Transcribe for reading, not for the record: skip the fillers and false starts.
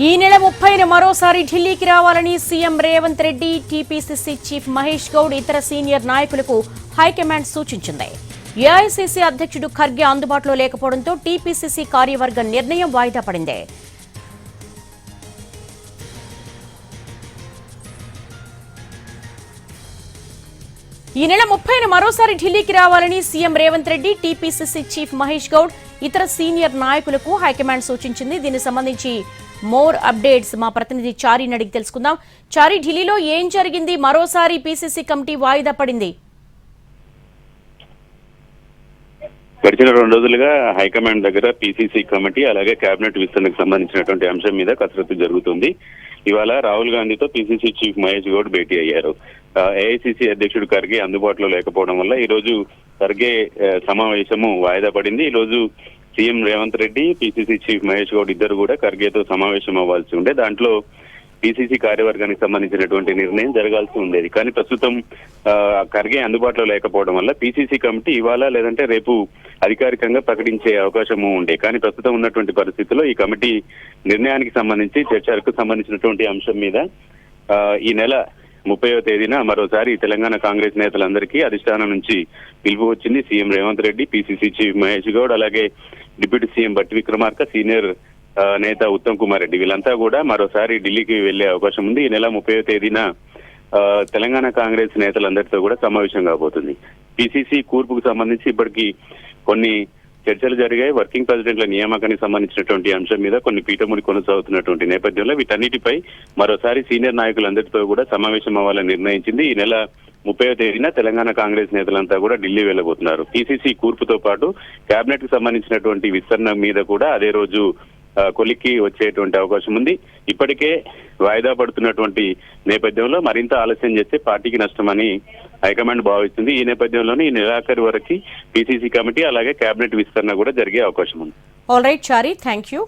ఈ నెల 30న మరోసారి ఢిల్లీకి రావాలని CM Revanth Reddy, TPCC chief Mahesh Goud ఇతర సీనియర్ నాయకులకు హైకమాండ్ సూచించింది. ఏఐసీసీ అధ్యక్షుడు ఖర్గే అందుబాటులో లేకపోవడంతో టీపీసీసీ కార్యవర్గ నిర్ణయం వాయిదా పడింది. ఈ నెల 30న మరోసారి ఢిల్లీకి రావాలని CM Revanth Reddy, TPCC chief Mahesh Goud ఇతర సీనియర్ నాయకులకు హైకమాండ్ సూచించింది. దీనికి సంబంధించి మోర్ అప్డేట్స్ మా ప్రతినిధి చారీని అడిగి తెలుసుకుందాం. చారీ, ఢిల్లీలో ఏం జరిగింది? మరోసారి పీసీసీ కమిటీ వాయిదా పడింది. గడిచిన 2 రోజులుగా హైకమాండ్ దగ్గర పీసీసీ కమిటీ అలాగే కేబినెట్ విస్తరణకు సంబంధించినటువంటి అంశం మీద కసరత్తు జరుగుతుంది. ఇవాళ రాహుల్ గాంధీతో పీసీసీ చీఫ్ మహేష్ గౌడ్ భేటీ అయ్యారు. ఏఐసీసీ అధ్యక్షుడు ఖర్గే అందుబాటులో లేకపోవడం వల్ల ఈ రోజు ఖర్గే సమావేశము వాయిదా పడింది. ఈ రోజు CM Revanth Reddy, PCC chief Mahesh Goud ఇద్దరు కూడా ఖర్గేతో సమావేశం అవ్వాల్సి ఉండే. దాంట్లో పీసీసీ కార్యవర్గానికి సంబంధించినటువంటి నిర్ణయం జరగాల్సి ఉండేది. కానీ ప్రస్తుతం ఖర్గే అందుబాటులో లేకపోవడం వల్ల పీసీసీ కమిటీ ఇవాళ లేదంటే రేపు అధికారికంగా ప్రకటించే అవకాశము ఉండే. కానీ ప్రస్తుతం ఉన్నటువంటి పరిస్థితుల్లో ఈ కమిటీ నిర్ణయానికి సంబంధించి చర్చలకు సంబంధించినటువంటి అంశం మీద ఈ నెల 30వ తేదీన మరోసారి తెలంగాణ కాంగ్రెస్ నేతలందరికీ అధిష్టానం నుంచి పిలుపు వచ్చింది. CM Revanth Reddy, PCC chief Mahesh Goud అలాగే డిప్యూటీ సీఎం బట్టి విక్రమార్క, సీనియర్ నేత ఉత్తమ్ కుమార్ రెడ్డి వీళ్ళంతా కూడా మరోసారి ఢిల్లీకి వెళ్లే అవకాశం ఉంది. ఈ నెల 30వ తేదీన తెలంగాణ కాంగ్రెస్ నేతలందరితో కూడా సమావేశం కాబోతుంది. పీసీసీ కూర్పుకు సంబంధించి ఇప్పటికీ కొన్ని చర్చలు జరిగాయి. వర్కింగ్ ప్రెసిడెంట్ల నియామకానికి సంబంధించినటువంటి అంశం మీద కొన్ని పీఠములు కొనసాగుతున్నటువంటి నేపథ్యంలో వీటన్నిటిపై మరోసారి సీనియర్ నాయకులందరితో కూడా సమావేశం అవ్వాలని నిర్ణయించింది. ఈ నెల 30వ తేదీన తెలంగాణ కాంగ్రెస్ నేతలంతా కూడా ఢిల్లీ వెళ్లబోతున్నారు. పీసీసీ కూర్పుతో పాటు కేబినెట్ కు సంబంధించినటువంటి విస్తరణ మీద కూడా అదే రోజు కొలిక్కి వచ్చేటువంటి అవకాశం ఉంది. ఇప్పటికే వాయిదా పడుతున్నటువంటి నేపథ్యంలో మరింత ఆలస్యం చేస్తే పార్టీకి నష్టమని హైకమాండ్ భావిస్తుంది. ఈ నేపథ్యంలోనే ఈ నెలాఖరు వరకు పీసీసీ కమిటీ అలాగే కేబినెట్ విస్తరణ కూడా జరిగే అవకాశం ఉంది. All right Chari, thank you.